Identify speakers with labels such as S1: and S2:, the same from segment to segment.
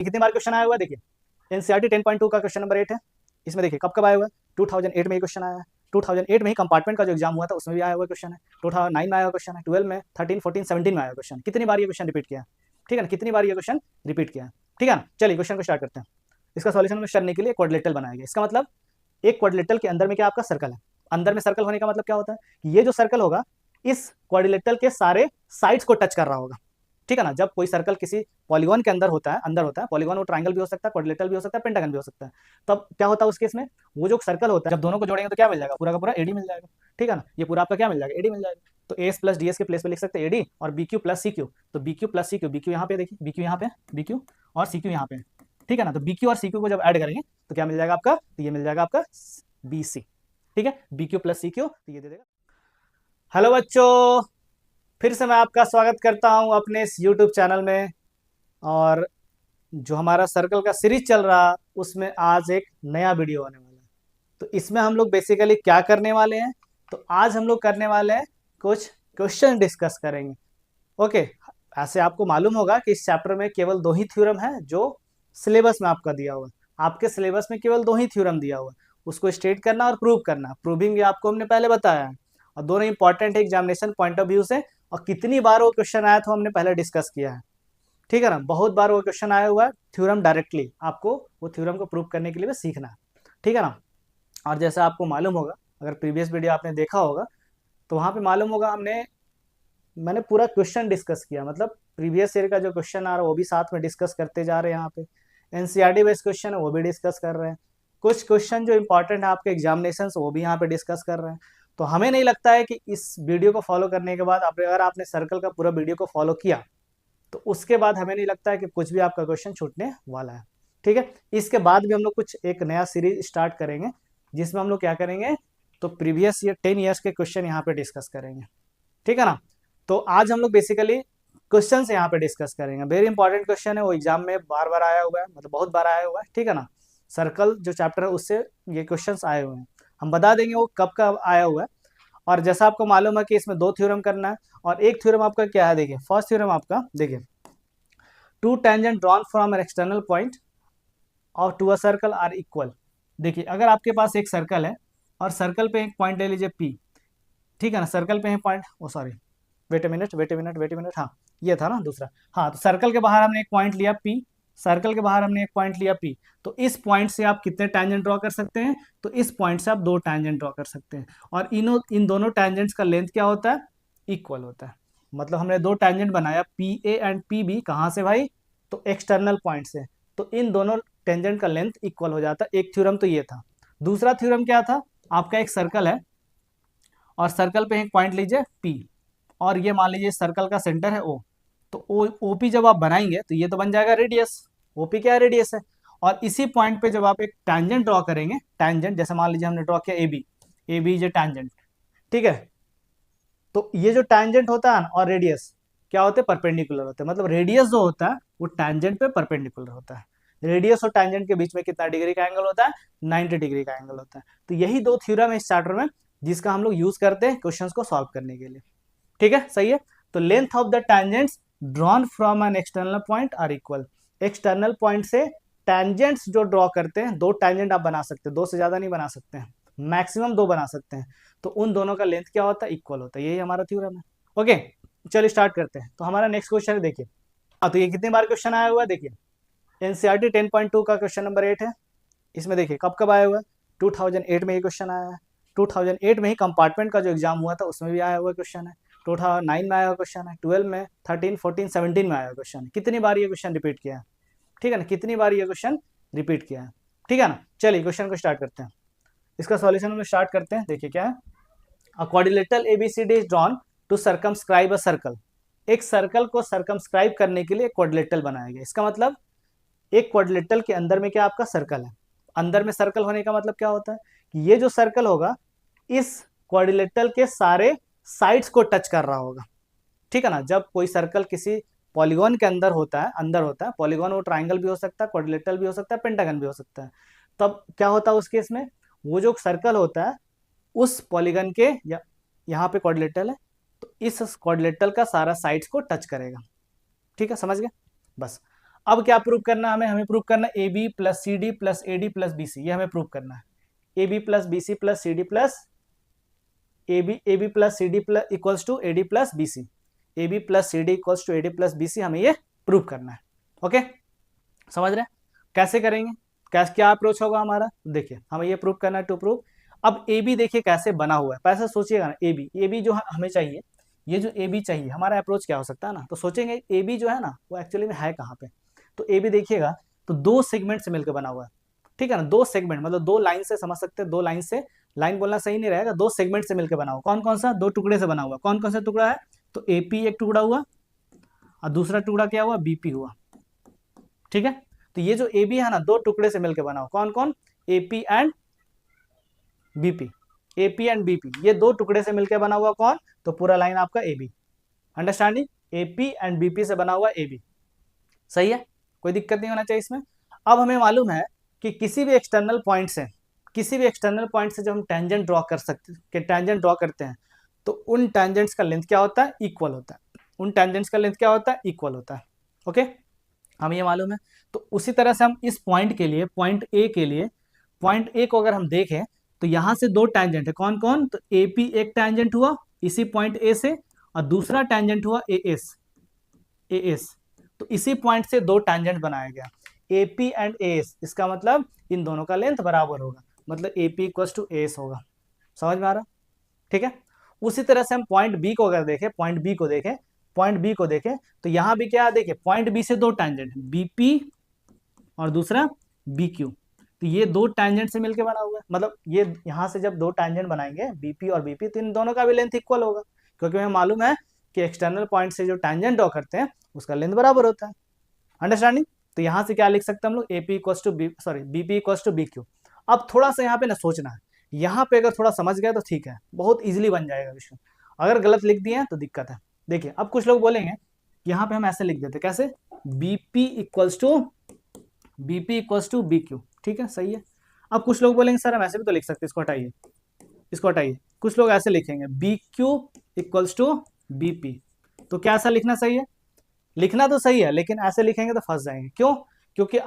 S1: कितने बार क्वेश्चन आया हुआ है देखिए, एनसीईआरटी 10.2 का क्वेश्चन नंबर 8 है। इसमें देखिए कब कब आया हुआ है, 2008 में ही क्वेश्चन आया है। 2008 में ही कंपार्टमेंट का जो एग्जाम हुआ था उसमें भी आया हुआ क्वेश्चन है। 2009 में आया हुआ क्वेश्चन है, 12 में, 13, 14, 17 में आया क्वेश्चन। कितनी बार ये क्वेश्चन रिपीट किया है, ठीक है ना, कितनी बार ये क्वेश्चन रिपीट किया है, ठीक है ना। चलिए क्वेश्चन को स्टार्ट करते हैं। इसका सॉल्यूशन करने के लिए क्वाड्रिलेटरल बनाया गया। इसका मतलब एक क्वाड्रिलेटरल के अंदर में क्या आपका सर्कल है। अंदर में सर्कल होने का मतलब क्या होता है कि ये जो सर्कल होगा इस क्वाड्रिलेटरल के सारे साइड्स को टच कर रहा होगा, ठीक है ना। जब कोई सर्कल किसी पॉलीगॉन के अंदर होता है, पॉलीगॉन वो ट्रायंगल भी हो सकता है, क्वाड्रिलेटरल भी हो सकता है, पेंटागन भी हो सकता है। तब क्या होता है उस केस में, वो जो सर्कल होता है जब दोनों को जोड़ेंगे तो क्या मिल जाएगा, पूरा का पूरा एडी मिल जाएगा, ठीक है ना। ये पूरा आपका क्या मिल जाएगा, एडी मिल जाएगा। तो एस प्लस डी एस के प्लेस पे लिख सकते हैं एडी, और B Q plus C Q. तो B Q plus C Q, B Q यहाँ पे देखिए, बी क्यू यहाँ पे, बी क्यू और सी क्यू यहाँ पे, ठीक है ना। तो बी क्यू और सी क्यू को जब ऐड करेंगे तो क्या मिल जाएगा आपका, तो ये मिल जाएगा आपका बी सी, ठीक है। B Q plus C Q तो ये दे देगा। हेलो बच्चों, फिर से मैं आपका स्वागत करता हूं अपने इस यूट्यूब चैनल में। और जो हमारा सर्कल का सीरीज चल रहा उसमें आज एक नया वीडियो आने वाला है। तो इसमें हम लोग बेसिकली क्या करने वाले हैं, तो आज हम लोग करने वाले हैं कुछ क्वेश्चन डिस्कस करेंगे। ओके, ऐसे आपको मालूम होगा कि इस चैप्टर में केवल 2 ही थ्योरम है जो सिलेबस में आपका दिया हुआ है। आपके सिलेबस में केवल 2 ही थ्योरम दिया हुआ है, उसको स्टेट करना और प्रूव करना। प्रूविंग भी आपको हमने पहले बताया है, और दोनों इंपॉर्टेंट है एग्जामिनेशन पॉइंट ऑफ व्यू से। और कितनी बार वो क्वेश्चन आया था हमने पहले डिस्कस किया है, ठीक है ना। बहुत बार वो क्वेश्चन आया हुआ है थ्योरम डायरेक्टली, आपको वो थ्योरम को प्रूव करने के लिए भी सीखना है, ठीक है ना। और जैसा आपको मालूम होगा, अगर प्रीवियस वीडियो आपने देखा होगा तो वहाँ पे मालूम होगा मैंने पूरा क्वेश्चन डिस्कस किया। मतलब प्रीवियस ईयर का जो क्वेश्चन आ रहा है वो भी साथ में डिस्कस करते जा रहे हैं। यहाँ पे एनसीईआरटी बेस्ड क्वेश्चन है वो भी डिस्कस कर रहे हैं। कुछ क्वेश्चन जो इंपॉर्टेंट है आपके एग्जामिनेशन वो भी यहाँ पे डिस्कस कर रहे हैं। तो हमें नहीं लगता है कि इस वीडियो को फॉलो करने के बाद अगर आपने सर्कल का पूरा वीडियो को फॉलो किया तो उसके बाद हमें नहीं लगता है कि कुछ भी आपका क्वेश्चन छूटने वाला है, ठीक है। इसके बाद भी हम लोग कुछ एक नया सीरीज स्टार्ट करेंगे जिसमें हम लोग क्या करेंगे, तो प्रीवियस ईयर 10 ईयर्स के क्वेश्चन यहाँ पे डिस्कस करेंगे, ठीक है ना। तो आज हम लोग बेसिकली क्वेश्चन यहाँ पे डिस्कस करेंगे। वेरी इंपॉर्टेंट क्वेश्चन है, वो एग्जाम में बार बार आया हुआ है, मतलब बहुत बार आया हुआ है, ठीक है ना। सर्कल जो चैप्टर है उससे ये क्वेश्चन आए हुए हैं। हम बता देंगे वो कब कब आया हुआ है। और जैसा आपको मालूम है कि इसमें 2 थ्योरम करना है, और एक थ्योरम आपका क्या है, देखिए फर्स्ट थ्योरम आपका देखिए, 2 tangent drawn from an external point और to a circle are equal. देखिए अगर आपके पास एक सर्कल है और सर्कल पे एक पॉइंट ले लीजिए पी, ठीक है ना। सर्कल पे है point, oh sorry, wait a minute, हाँ ये था ना दूसरा। हाँ, तो सर्कल के बाहर हमने एक पॉइंट लिया पी, सर्कल के बाहर हमने एक पॉइंट लिया पी। तो इस पॉइंट से आप कितने टैंजेंट ड्रॉ कर सकते हैं, तो इस पॉइंट से आप 2 टैंजेंट ड्रॉ कर सकते हैं। और इन दोनों टैंजेंट्स का लेंथ क्या होता है, इक्वल होता है। मतलब हमने 2 टैंजेंट बनाया P A and P B, कहाँ से भाई, तो एक्सटर्नल पॉइंट से। तो इन दोनों टेंजेंट का लेंथ इक्वल हो जाता है। एक थ्योरम तो ये था। दूसरा थ्योरम क्या था, आपका एक सर्कल है और सर्कल पे एक पॉइंट लीजिए पी, और ये मान लीजिए सर्कल का सेंटर है ओ। तो ओ ओपी जब आप बनाएंगे तो ये तो बन जाएगा रेडियस, ओपी क्या है, रेडियस है। और इसी पॉइंट पे जब आप एक टैंजेंट ड्रॉ करेंगे, टैंजेंट जैसे मान लीजिए हमने ड्रॉ किया ए बी जे टैंजेंट, ठीक है। तो ये जो टैंजेंट होता है और रेडियस क्या होते हैं, परपेंडिकुलर होते हैं। मतलब रेडियस जो होता है वो टैंजेंट पे परपेंडिकुलर होता है। रेडियस और टैंजेंट के बीच में कितना डिग्री का एंगल होता है, 90 डिग्री का एंगल होता है। तो यही 2 थ्योरम है इस चैप्टर में जिसका हम लोग यूज करते हैं क्वेश्चंस को सॉल्व करने के लिए, ठीक है, सही है। तो length of the tangents drawn from an external point are equal. External point से टैंजेंट्स जो ड्रॉ करते हैं, 2 टैंजेंट आप बना सकते हैं, 2 से ज्यादा नहीं बना सकते हैं, मैक्सिमम 2 बना सकते हैं। तो उन दोनों का लेंथ क्या होता है, इक्वल होता है। यही हमारा थ्योरम है। ओके, चलिए स्टार्ट करते हैं। तो हमारा नेक्स्ट क्वेश्चन है, देखिए। हाँ, तो ये कितनी बार क्वेश्चन आया हुआ है, देखिए एनसीईआरटी 10.2 का क्वेश्चन नंबर 8 है। इसमें देखिए कब कब आया हुआ है, 2008 में ये क्वेश्चन आया है। 2008 में ही कंपार्टमेंट का जो एग्जाम हुआ था उसमें भी आया हुआ क्वेश्चन है। 2009 में आया हुआ क्वेश्चन है, 12 में, 13, 14, 17 में आया हुआ क्वेश्चन है। कितनी बार ये क्वेश्चन रिपीट किया है, ठीक है ना, कितनी बार ये क्वेश्चन रिपीट किया है, ठीक है ना। चलिए क्वेश्चन को स्टार्ट करते हैं। इसका सॉल्यूशन हम स्टार्ट करते हैं। देखिए क्या है, a quadrilateral ABCD is drawn to circumscribe a circle. एक सर्कल को सर्कमस्क्राइब करने के लिए क्वाड्रिलेटरल बनाया गया। इसका मतलब एक क्वाड्रिलेटरल के अंदर में क्या आपका सर्कल है। अंदर में सर्कल होने का मतलब क्या होता है कि ये जो सर्कल होगा इस क्वाड्रिलेटरल के सारे साइड्स को टच कर रहा होगा, ठीक है ना। जब कोई सर्कल किसी पॉलीगॉन के अंदर होता है, पॉलीगॉन वो ट्राइंगल भी हो सकता है, क्वाड्रिलेटरल भी हो सकता है, पेंटागन भी हो सकता है। तब क्या होता है उस केस में, वो जो सर्कल होता है उस पॉलीगन के यहाँ पे क्वाड्रिलेटरल है, तो इस क्वाड्रिलेटरल का सारा साइड्स को टच करेगा, ठीक है, समझ गए बस। अब क्या प्रूव करना है हमें प्रूव करना है A B plus C D plus A D plus B C, ये हमें प्रूव करना है। A B plus B C plus C D plus A B plus C D plus equals to A D plus B C, A B plus C D equals to A D plus B C, हमें ये prove करना है। Okay, समझ रहे हैं कैसे करेंगे, कैसे क्या अप्रोच होगा हमारा, देखिए हमें ये प्रूव करना है टू प्रूव। अब ए बी देखिए कैसे बना हुआ है, पैसा सोचिएगा ना, ए बी जो हमें चाहिए, ये जो ए बी चाहिए हमारा अप्रोच क्या हो सकता है ना, तो सोचेंगे ए बी जो है ना वो एक्चुअली में है कहाँ पे। तो ए बी देखिएगा तो दो सेगमेंट से मिलकर बना हुआ है, ठीक है ना, दो सेगमेंट मतलब दो लाइन से, समझ सकते हैं दो लाइन से, लाइन बोलना सही नहीं रहेगा, दो सेगमेंट से मिलकर बना हुआ। कौन कौन सा, दो टुकड़े से बना हुआ। कौन कौन सा टुकड़ा है, तो एपी एक टुकड़ा हुआ और दूसरा टुकड़ा क्या हुआ, बीपी हुआ, ठीक है। तो ये जो ए बी है ना दो टुकड़े से मिलकर बना हुआ, कौन कौन, AP and BP, AP and BP, ये दो टुकड़े से मिलकर बना हुआ कौन, तो पूरा लाइन आपका A B, understanding, AP and BP से बना हुआ ए बी, सही है, कोई दिक्कत नहीं होना चाहिए इसमें। अब हमें मालूम है कि किसी भी एक्सटर्नल पॉइंट से, किसी भी एक्सटर्नल पॉइंट से जब हम टेंजेंट ड्रॉ कर सकते हैं, टेंजेंट ड्रॉ करते हैं तो उन टेंजेंट्स का लेंथ क्या होता है, इक्वल होता है, उन टेंजेंट्स का लेंथ क्या होता है, इक्वल होता है। ओके, हमें ये मालूम है। तो उसी तरह से हम इस पॉइंट के लिए, पॉइंट ए के लिए, पॉइंट ए को अगर हम देखें तो यहां से दो टैंजेंट है, कौन कौन, तो एपी एक टैंजेंट हुआ इसी पॉइंट ए से और दूसरा टैंजेंट हुआ ए एस, तो इसी पॉइंट से दो टैंजेंट बनाया गया एपी एंड ए एस, इसका मतलब इन दोनों का लेंथ बराबर होगा, मतलब AP equal to A S होगा, समझ में आ रहा, ठीक है। उसी तरह से हम पॉइंट बी को अगर देखें, पॉइंट बी को देखें, पॉइंट बी को देखें तो यहां भी क्या देखें, पॉइंट बी से दो टैंजेंट बीपी और दूसरा बी क्यू, तो ये दो टैंजेंट से मिलकर बना हुआ है, मतलब ये यहां से जब दो टैंजेंट बनाएंगे बीपी और बीपी तो इन दोनों का भी लेंथ इक्वल होगा, क्योंकि हमें मालूम है कि एक्सटर्नल पॉइंट से जो टैंजेंट ड्रॉ करते हैं उसका लेंथ बराबर होता है, अंडरस्टैंडिंग। तो यहां से क्या लिख सकते हैं हम लोग, AP equals to B, sorry BP equals to B Q. अब थोड़ा सा यहाँ पे ना सोचना है, यहाँ पे अगर थोड़ा समझ गया तो ठीक है, बहुत इजीली बन जाएगा विषय, अगर गलत लिख दिए तो दिक्कत है। देखिए अब कुछ लोग बोलेंगे यहाँ पे हम ऐसे लिख देते, कैसे, BP equals to B Q, ठीक है, सही है। अब कुछ लोग बोलेंगे सर हम ऐसे भी तो लिख सकते हैं, इसको हटाइए, इसको हटाइए, कुछ लोग ऐसे लिखेंगे B Q equals to BP, तो क्या ऐसा लिखना सही है, लिखना तो सही है लेकिन ऐसे लिखेंगे तो फंस जाएंगे, क्यों, क्योंकि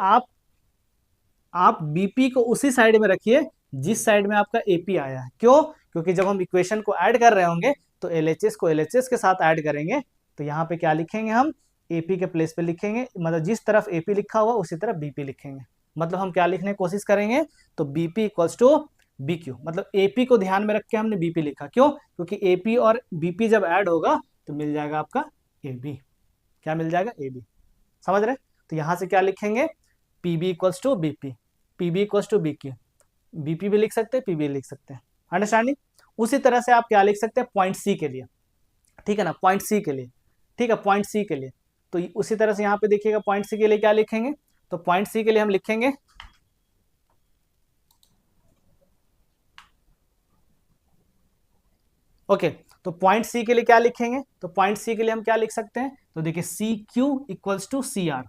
S1: आप बीपी को उसी साइड में रखिए जिस साइड में आपका एपी आया है, क्यों, क्योंकि जब हम इक्वेशन को ऐड कर रहे होंगे तो एलएचएस को एलएचएस के साथ ऐड करेंगे, तो यहाँ पे क्या लिखेंगे हम, एपी के प्लेस पे लिखेंगे, मतलब जिस तरफ एपी लिखा हुआ उसी तरफ बीपी लिखेंगे, मतलब हम क्या लिखने की कोशिश करेंगे, तो BP equals to B Q, मतलब एपी को ध्यान में रख के हमने बीपी लिखा, क्यों, क्योंकि एपी और बीपी जब ऐड होगा तो मिल जाएगा आपका ए बी, क्या मिल जाएगा, ए बी, समझ रहे। तो यहां से क्या लिखेंगे, PB equals to BP, PB equals to B Q, BP भी लिख सकते हैं पीबी लिख सकते हैं, अंडरस्टैंडिंग। उसी तरह से आप क्या लिख सकते हैं पॉइंट सी के लिए, ठीक है ना, पॉइंट सी के लिए, ठीक है, पॉइंट सी के लिए, तो उसी तरह से यहाँ पे देखिएगा पॉइंट सी के लिए क्या लिखेंगे, तो पॉइंट सी के लिए हम लिखेंगे ओके, तो पॉइंट सी के लिए क्या लिखेंगे, तो पॉइंट सी के लिए हम क्या लिख सकते हैं, तो देखिए C Q equals to C R,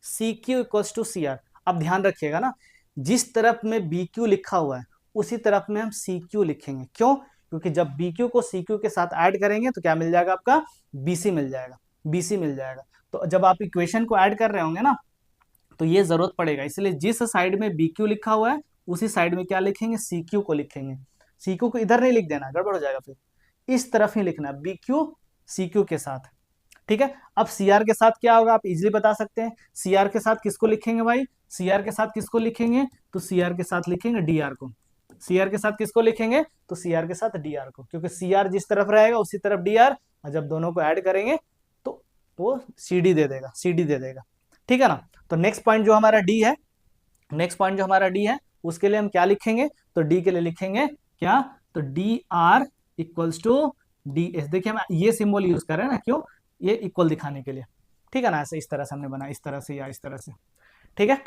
S1: C Q equals to C R. अब ध्यान रखिएगा ना, जिस तरफ में बी क्यू लिखा हुआ है उसी तरफ में हम सी क्यू लिखेंगे, क्यों, क्योंकि जब बी क्यू को सी क्यू के साथ ऐड करेंगे तो क्या मिल जाएगा आपका, बीसी मिल जाएगा, बीसी मिल जाएगा। तो जब आप इक्वेशन को ऐड कर रहे होंगे ना तो ये जरूरत पड़ेगा, इसलिए जिस साइड में बी क्यू लिखा हुआ है उसी साइड में क्या लिखेंगे, सी क्यू को लिखेंगे, सी क्यू को इधर नहीं लिख देना, गड़बड़ हो जाएगा, फिर इस तरफ ही लिखना, बी क्यू सी क्यू के साथ, ठीक है। अब सी आर के साथ क्या होगा आप इजीली बता सकते हैं, सी आर के साथ किसको लिखेंगे भाई, सी आर के साथ किसको लिखेंगे, तो सी आर के साथ लिखेंगे डी आर को, सी आर के साथ किसको लिखेंगे, तो सी आर के साथ डी आर को, क्योंकि सी आर जिस तरफ रहेगा उसी तरफ डी आर, और जब दोनों को ऐड करेंगे तो वो सी डी दे देगा, सी डी दे देगा, ठीक है ना। तो नेक्स्ट पॉइंट जो हमारा डी है, नेक्स्ट पॉइंट जो हमारा डी है उसके लिए हम क्या लिखेंगे, तो डी के लिए लिखेंगे क्या, तो D R equals to D S, देखिए हम ये सिंबल यूज कर रहे हैं ना, क्यों, ये इक्वल दिखाने के लिए, ठीक है ना, ऐसे इस तरह से हमने बनाया, इस तरह से या इस तरह से, ठीक है।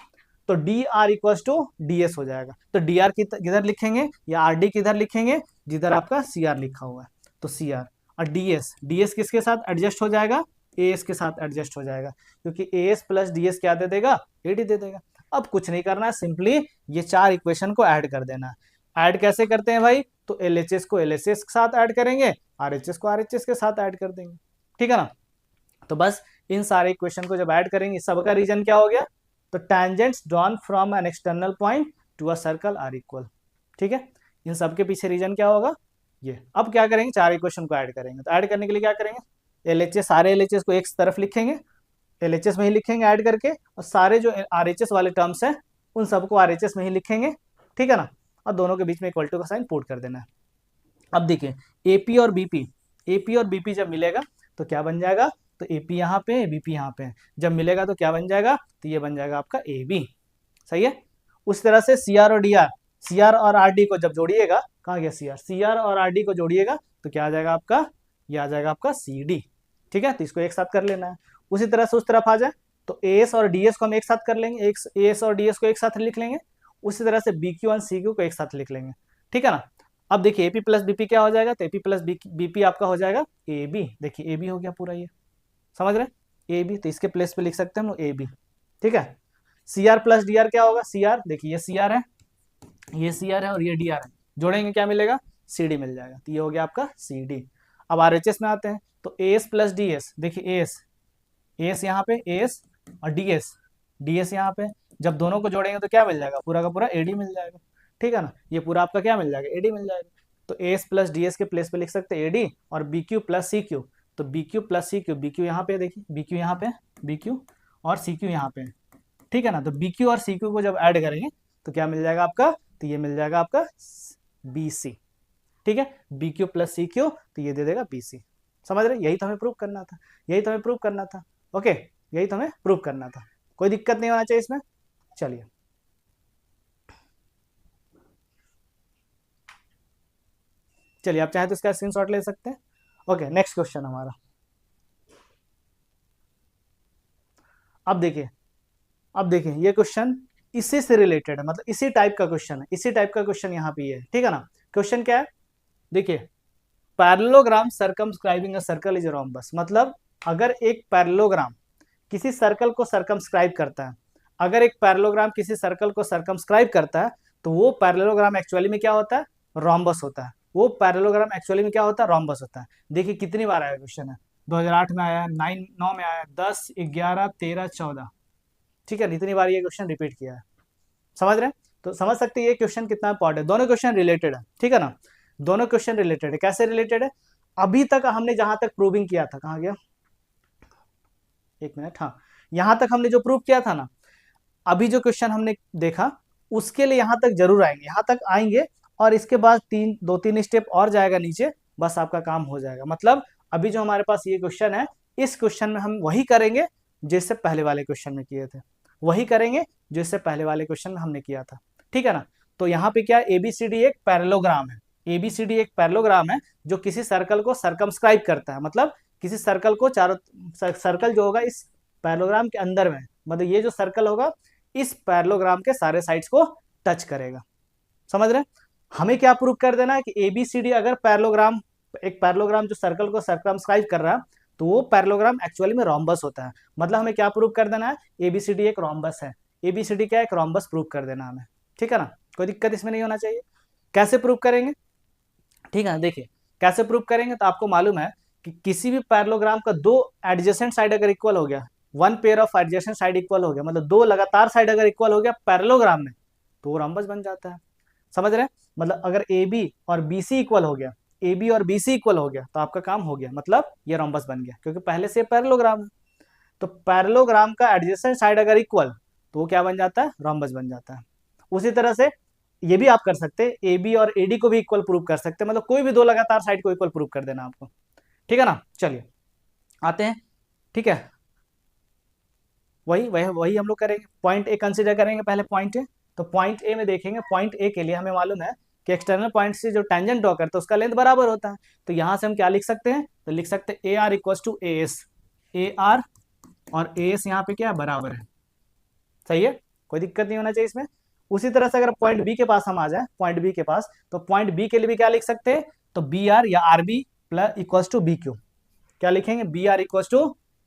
S1: तो D R equals to D S हो जाएगा, तो डी आर किधर लिखेंगे या आर डी किधर लिखेंगे, जिधर आपका सी आर लिखा हुआ है, तो सी आर, और डी एस किसके साथ एडजस्ट हो जाएगा, ए एस के साथ एडजस्ट हो जाएगा, क्योंकि ए एस प्लस डी एस क्या दे देगा, ए डी दे देगा। अब कुछ नहीं करना है, सिंपली ये चार इक्वेशन को ऐड कर देना है। ऐड कैसे करते हैं भाई, तो एलएचएस को एलएचएस के साथ ऐड करेंगे, आरएचएस को आरएचएस के साथ ऐड कर देंगे, ठीक है ना। तो बस इन सारे इक्वेशन को जब ऐड करेंगे सबका रीजन क्या हो गया, तो tangents drawn from an external point to a circle are equal. ठीक है, इन सबके पीछे रीजन क्या होगा ये। अब क्या करेंगे, चार इक्वेशन को ऐड करेंगे। तो ऐड करने के लिए क्या करेंगे, एलएचएस, सारे एलएचएस को एक तरफ लिखेंगे, एलएचएस में ही लिखेंगे ऐड करके, और सारे जो आरएचएस वाले टर्म्स हैं उन सबको आरएचएस में ही लिखेंगे। ठीक है ना, और दोनों के बीच में इक्वल टू का साइन पुट कर देना है। अब देखिए एपी और बीपी, एपी और बीपी जब मिलेगा तो क्या बन जाएगा, तो एपी यहाँ पे बीपी यहाँ पे, जब मिलेगा तो क्या बन जाएगा, तो ये बन जाएगा आपका ए बी। सही है। उस तरह से सी आर और डी आर, सी आर और आर डी को जब जोड़िएगा, कहाँ गया सी आर, सी आर और आर डी को जोड़िएगा तो क्या आ जाएगा आपका, ये आ जाएगा आपका सी डी। ठीक है, तो इसको एक साथ कर लेना है। उसी तरह से उस तरफ आ जाए तो ए एस और डी एस को हम एक साथ कर लेंगे, ए एस और डी एस को एक साथ लिख लेंगे। उसी तरह से बी क्यू और सी क्यू को एक साथ लिख लेंगे। ठीक है ना। अब देखिए एपी प्लस बीपी क्या हो जाएगा, तो एपी प्लस बीपी आपका हो जाएगा ए बी। देखिए ए बी हो गया पूरा, ये समझ रहे हैं, ए बी, तो इसके प्लेस पे लिख सकते हैं हम लोग ए बी। ठीक है। C R plus D R क्या होगा, सी आर, देखिए ये सी आर है, ये सी आर है और ये डी आर है, जोड़ेंगे क्या मिलेगा, सी डी मिल जाएगा। तो ये हो गया आपका सी डी। अब आर एच एस में आते हैं तो A S plus D S, देखिए ए एस यहाँ पे, ए एस और डी एस यहाँ पे, जब दोनों को जोड़ेंगे तो क्या मिल जाएगा, पूरा का पूरा ए डी मिल जाएगा। ठीक है ना, ये पूरा आपका क्या मिल जाएगा, ए डी मिल जाएगा। तो A S plus D S के प्लेस पे लिख सकते हैं ए डी, और B Q plus C Q, तो B Q plus C Q, B Q यहाँ पे, देखिए बी क्यू यहाँ पे, बी क्यू और सी क्यू यहाँ पे। ठीक है ना, तो बी क्यू और सी क्यू को जब ऐड करेंगे तो क्या मिल जाएगा आपका, तो ये मिल जाएगा आपका बी सी। ठीक है, B Q plus C Q, तो ये दे देगा बी सी। समझ रहे, यही तो हमें प्रूव करना था, यही तो हमें प्रूव करना था। ओके, यही तो हमें प्रूव करना था, कोई दिक्कत नहीं होना चाहिए इसमें। चलिए चलिए, आप चाहे तो इसका स्क्रीनशॉट ले सकते हैं। ओके, नेक्स्ट क्वेश्चन हमारा, अब देखिए ये क्वेश्चन इसी से रिलेटेड है, मतलब इसी टाइप का क्वेश्चन है, इसी टाइप का क्वेश्चन यहाँ पे है। ठीक है ना। क्वेश्चन क्या है, देखिए parallelogram circumscribing a circle is a rhombus, मतलब अगर एक पैरेललोग्राम किसी सर्कल को सर्कमस्क्राइब करता है, अगर एक पैरेललोग्राम किसी सर्कल को सर्कमस्क्राइब करता है तो वो पैरेललोग्राम एक्चुअली में क्या होता है, रोम्बस होता है। वो पैरेललोग्राम एक्चुअली में क्या होता है, रोम्बस होता है। देखिए कितनी बार आया क्वेश्चन है, 2008 में आया, 9 में आया, 10, 11, 13, 14। ठीक है, इतनी बार ये क्वेश्चन रिपीट किया है। समझ रहे हैं, तो समझ सकते हैं ये क्वेश्चन कितना इंपॉर्टेंट है। दोनों क्वेश्चन रिलेटेड है। ठीक है ना, दोनों क्वेश्चन रिलेटेड है। कैसे रिलेटेड है, अभी तक हमने जहां तक प्रूविंग किया था, कहाँ गया, एक मिनट, हाँ, यहां तक हमने जो प्रूव किया था ना, अभी जो क्वेश्चन हमने देखा उसके लिए यहां तक जरूर आएंगे, यहां तक आएंगे, और इसके बाद 2-3 स्टेप और जाएगा नीचे, बस आपका काम हो जाएगा। मतलब अभी जो हमारे पास ये क्वेश्चन है, इस क्वेश्चन में हम वही करेंगे जैसे पहले वाले क्वेश्चन में किए थे, वही करेंगे जैसे पहले वाले क्वेश्चन में हमने किया था। ठीक है ना। तो यहाँ पे क्या, एबीसीडी एक पैरेललोग्राम है, एबीसीडी एक पैरेललोग्राम है जो किसी सर्कल को सर्कमस्क्राइब करता है, मतलब किसी सर्कल को चारों, सर्कल जो होगा इस पैरेललोग्राम के अंदर में, मतलब ये जो सर्कल होगा इस पैरेललोग्राम के सारे साइड्स को टच करेगा। समझ रहे हैं, हमें क्या प्रूव कर देना है कि एबीसीडी अगर पैरेललोग्राम, एक पैरेललोग्राम जो सर्कल को सर्कमस्क्राइब कर रहा है तो वो पैरेललोग्राम एक्चुअली में रोम्बस होता है। मतलब हमें क्या प्रूव कर देना है, एबीसीडी एक रोम्बस है, एबीसीडी क्या है, एक रोम्बस प्रूव कर देना हमें। ठीक है ना, कोई दिक्कत इसमें नहीं होना चाहिए। कैसे प्रूव करेंगे, ठीक है, देखिए कैसे प्रूव करेंगे। तो आपको मालूम है कि किसी भी पैरेललोग्राम का दो एडजेसेंट साइड अगर इक्वल हो गया, one pair of adjacent side equal हो गया, मतलब दो लगातार साइड अगर इक्वल हो गया पैरेललोग्राम में, तो वो रोम्बस बन जाता है। समझ रहे हैं, मतलब अगर ए बी और बी सी इक्वल हो गया, ए बी और बी सी इक्वल हो गया तो आपका काम हो गया, मतलब ये रोम्बस बन गया, क्योंकि पहले से पैरेललोग्राम है। तो पैरेललोग्राम का एडजेसेंट साइड अगर इक्वल तो वो क्या बन जाता है, रोम्बस बन जाता है। उसी तरह से ये भी आप कर सकते हैं, ए बी और ए डी को भी इक्वल प्रूव कर सकते हैं, मतलब कोई भी दो लगातार साइड को इक्वल प्रूव कर देना आपको। ठीक है ना, चलिए आते हैं। ठीक है, वही वही वही हम लोग करेंगे। पॉइंट ए कंसिडर करेंगे पहले, पॉइंट ए। तो पॉइंट ए में देखेंगे, पॉइंट ए के लिए हमें मालूम है कि एक्सटर्नल पॉइंट से जो टेंजेंट ड्रॉ करता है उसका लेंथ बराबर होता है। तो यहां से हम क्या लिख सकते हैं, तो लिख सकते हैं A R equal to A S, A R और ए एस यहाँ पे क्या है, बराबर है। सही है, कोई दिक्कत नहीं होना चाहिए इसमें। उसी तरह से अगर पॉइंट बी के पास हम आ जाए, पॉइंट बी के पास, तो पॉइंट बी के लिए भी क्या लिख सकते हैं, तो बी आर या R B plus equal to B Q. क्या लिखेंगे, B R equal to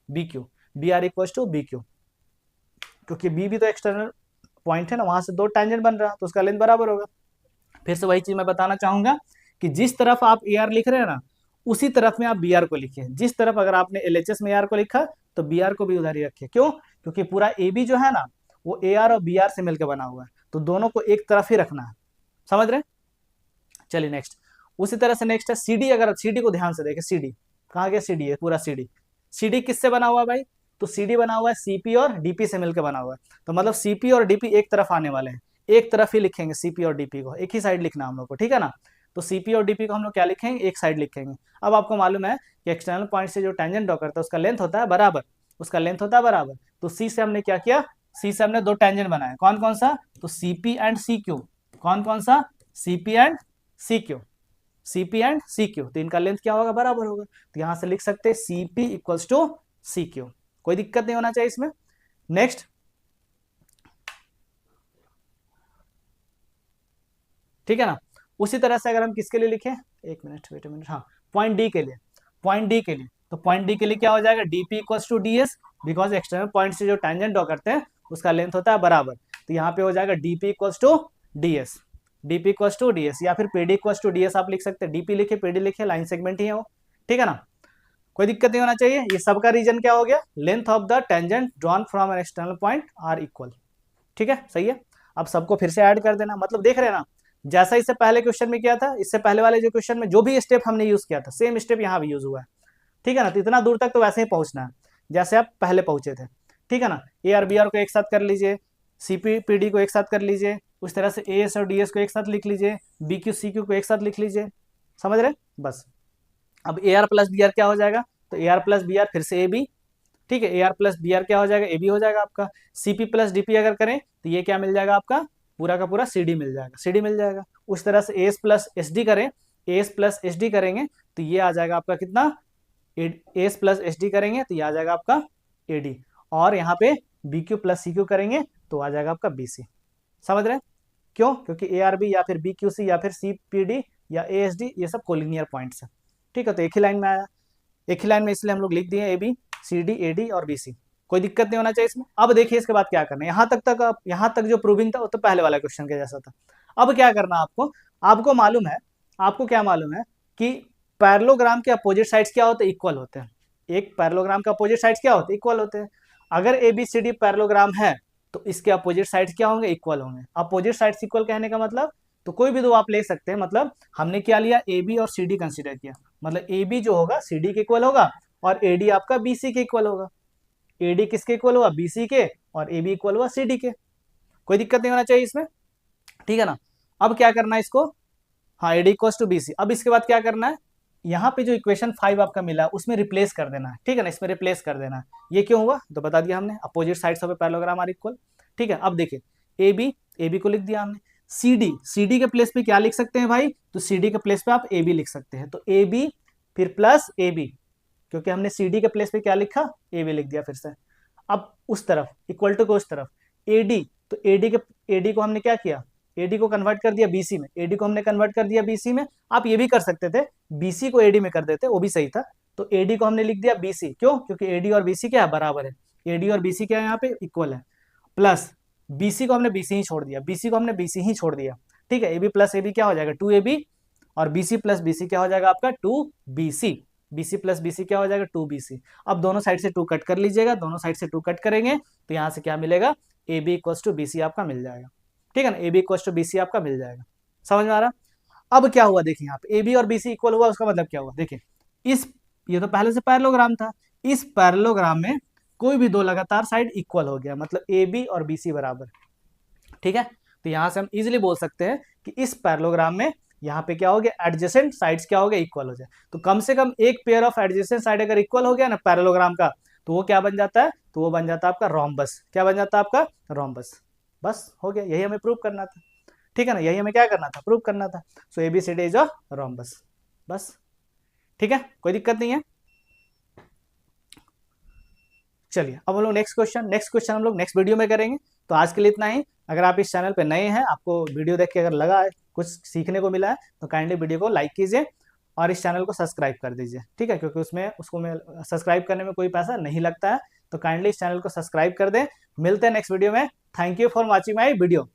S1: B Q, B R equal to B Q, क्योंकि बी भी तो एक्सटर्नल पॉइंट है ना, वहां से दो टेंजेंट बन रहा तो उसका लेंथ बराबर होगा। फिर से वही चीज मैं बताना चाहूंगा कि जिस तरफ आप ए आर लिख रहे हैं ना, उसी तरफ में आप बी आर को लिखिए। जिस तरफ अगर आपने एलएचएस में आर को लिखा तो बी आर को भी उधर ही रखिए। क्यों? क्योंकि पूरा ए बी जो है ना वो ए आर और बी आर से मिलकर बना हुआ है, तो दोनों को एक तरफ ही रखना है। समझ रहे? चलिए नेक्स्ट। उसी तरह से नेक्स्ट है सी डी। अगर सी डी को ध्यान से देखें, सी डी कहाँ गया? सी डी है पूरा सी डी। सी डी किससे बना हुआ है भाई? तो सी डी बना हुआ है सीपी और डीपी से मिलकर बना हुआ है। तो मतलब सीपी और डीपी एक तरफ आने वाले हैं, एक तरफ ही लिखेंगे सीपी और डीपी को, एक ही साइड लिखना हम लोग को, ठीक है ना। तो सीपी और डीपी को हम लोग क्या लिखेंगे? एक साइड लिखेंगे। अब आपको मालूम है कि एक्सटर्नल पॉइंट से जो टेंजेंट ड्रॉ करता है उसका लेंथ होता है बराबर, उसका लेंथ होता है बराबर। तो सी से हमने क्या किया? सी से हमने दो टेंजेंट बनाए। कौन कौन सा? तो सीपी एंड सी क्यू। कौन कौन सा? CP and C Q. CP and C Q, तो इनका लेंथ क्या होगा? बराबर होगा। तो यहां से लिख सकते हैं CP equals to C Q. कोई दिक्कत नहीं होना चाहिए इसमें। नेक्स्ट, ठीक है ना। उसी तरह से अगर हम किसके लिए लिखें, एक मिनट वेट मिनट, हाँ पॉइंट डी के लिए। पॉइंट डी के लिए, तो पॉइंट डी के लिए क्या हो जाएगा? DP equals to D S, because external point से जो टेंजेंट ड्रॉ करते हैं उसका लेंथ होता है बराबर। तो यहाँ पे हो जाएगा DP equals to D S, DP equals to D S, या फिर PD equals to D S आप लिख सकते हैं। डीपी लिखे, पीडी लिखे, लाइन सेगमेंट ही है वो, ठीक है ना। कोई दिक्कत नहीं होना चाहिए। ये सबका रीजन क्या हो गया? Length of the tangent drawn from an external point are equal, ठीक है, सही है। अब सबको फिर से ऐड कर देना, मतलब देख रहे हैं ना, जैसा इससे पहले क्वेश्चन में किया था, इससे पहले वाले जो क्वेश्चन में जो भी स्टेप हमने यूज किया था सेम स्टेप यहाँ भी यूज हुआ है, ठीक है ना। तो इतना दूर तक तो वैसे ही पहुंचना है जैसे आप पहले पहुंचे थे, ठीक है ना। ए आर बी आर को एक साथ कर लीजिए, सीपी पीडी को एक साथ कर लीजिए, उस तरह से ए एस और डी एस को एक साथ लिख लीजिए, बी क्यू सी क्यू को एक साथ लिख लीजिए। समझ रहे? बस। अब A R plus B R क्या हो जाएगा? तो A R plus B R फिर से ए बी, ठीक है। A R plus B R क्या हो जाएगा? ए बी हो जाएगा आपका। सीपी प्लस डीपी अगर करें तो ये क्या मिल जाएगा आपका? पूरा का पूरा सी डी मिल जाएगा, सी डी मिल जाएगा। उस तरह से A S plus S D करें, A S plus S D करेंगे तो ये आ जाएगा आपका कितना? A S plus S D करेंगे तो ये आ जाएगा आपका ए डी। और यहाँ पे B Q plus C Q करेंगे तो आ जाएगा आपका बी सी। समझ रहे हैं? क्यों? क्योंकि ए आर बी या फिर बी क्यू सी या फिर सी पी डी या ए एस डी ये सब कोलिनियर पॉइंट्स है, ठीक है। तो एक ही लाइन में आया, एक ही लाइन में, इसलिए हम लोग लिख दिए A B C D A D और बी सी। कोई दिक्कत नहीं होना चाहिए इसमें। अब देखिए इसके बाद क्या करना है। यहाँ तक जो प्रूविंग था वो तो पहले वाला क्वेश्चन के जैसा था। अब क्या करना आपको? आपको मालूम है, आपको क्या मालूम है कि पैरेललोग्राम के अपोजिट साइड्स क्या होते हैं? इक्वल होते हैं। एक पैरेललोग्राम के अपोजिट साइड्स क्या होते हैं? इक्वल होते हैं। अगर A B C D parallelogram है तो इसके अपोजिट साइड्स क्या होंगे? इक्वल होंगे। अपोजिट साइड्स इक्वल कहने का मतलब, तो कोई भी दो आप ले सकते हैं। मतलब हमने क्या लिया? ए बी और सी डी कंसिडर किया, मतलब ए बी जो होगा सी डी के इक्वल होगा और ए डी आपका बी सी के इक्वल होगा। ए डी किसके इक्वल हुआ? बी सी के, और ए बी इक्वल हुआ सी डी के। कोई दिक्कत नहीं होना चाहिए इसमें, ठीक है ना। अब क्या करना है इसको? हाँ, A D equal to B C. अब इसके बाद क्या करना है? यहाँ पे जो इक्वेशन 5 आपका मिला है उसमें रिप्लेस कर देना है, ठीक है ना। इसमें रिप्लेस कर देना है। ये क्यों हुआ तो बता दिया हमने, opposite sides of a parallelogram are equal, ठीक है। अब देखिए ए बी को लिख दिया हमने। सी डी के प्लेस पे क्या लिख सकते हैं भाई? तो सी डी के प्लेस पे आप ए बी लिख सकते हैं। तो ए बी फिर प्लस ए बी, क्योंकि हमने सी डी के प्लेस पे क्या लिखा? ए बी लिख दिया फिर से। अब उस तरफ इक्वल टू को उस तरफ ए डी, तो ए डी को हमने क्या किया? एडी को कन्वर्ट कर दिया बीसी में, एडी को हमने कन्वर्ट कर दिया बीसी में। आप ये भी कर सकते थे, बीसी को एडी में कर देते, वो भी सही था। तो एडी को हमने लिख दिया बीसी, क्यों? क्योंकि एडी और बीसी क्या है? बराबर है। एडी और बीसी क्या है? यहाँ पे इक्वल है। प्लस बीसी को हमने बीसी ही छोड़ दिया, बीसी को हमने बीसी ही छोड़ दिया, ठीक है। एबी प्लस एबी क्या हो जाएगा? 2ab, और बीसी प्लस बीसी क्या हो जाएगा आपका? 2bc। बीसी प्लस बीसी क्या हो जाएगा? 2bc। अब दोनों साइड से 2 कट कर लीजिएगा, दोनों साइड से 2 कट करेंगे तो यहाँ से क्या मिलेगा? AB इक्वल्स टू BC आपका मिल जाएगा, ठीक है ना। AB इक्वल्स टू BC आपका मिल जाएगा। समझ में आ रहा? अब क्या हुआ देखिए, यहाँ पे AB और BC इक्वल हुआ, उसका मतलब क्या हुआ देखिए। ये तो पहले से पैरेललोग्राम था, इस पैरेललोग्राम में कोई भी दो लगातार साइड इक्वल हो गया, मतलब AB और BC बराबर, ठीक है। तो यहां से हम इजिली बोल सकते हैं कि इस पैरेललोग्राम में यहाँ पे क्या हो गया? एडजेसेंट साइड्स क्या हो गया? इक्वल हो जाए। तो कम से कम एक पेयर ऑफ एडजेसेंट साइड अगर इक्वल हो गया ना पैरेललोग्राम का, तो वो क्या बन जाता है? तो वो बन जाता है आपका रोम्बस। क्या बन जाता है आपका? रोम्बस। बस हो गया, यही हमें प्रूव करना था, ठीक है ना। यही हमें क्या करना था? प्रूव करना था। सो ABCD इज अ रोम्बस, बस, ठीक है, कोई दिक्कत नहीं है। चलिए अब हम लोग नेक्स्ट क्वेश्चन हम लोग नेक्स्ट वीडियो में करेंगे। तो आज के लिए इतना ही। अगर आप इस चैनल पे नए हैं, आपको वीडियो देख के अगर लगा है कुछ सीखने को मिला है, तो काइंडली वीडियो को लाइक कीजिए और इस चैनल को सब्सक्राइब कर दीजिए, ठीक है, क्योंकि उसको में सब्सक्राइब करने में कोई पैसा नहीं लगता है। तो काइंडली इस चैनल को सब्सक्राइब कर दें। मिलते हैं नेक्स्ट वीडियो में। Thank you for watching my video.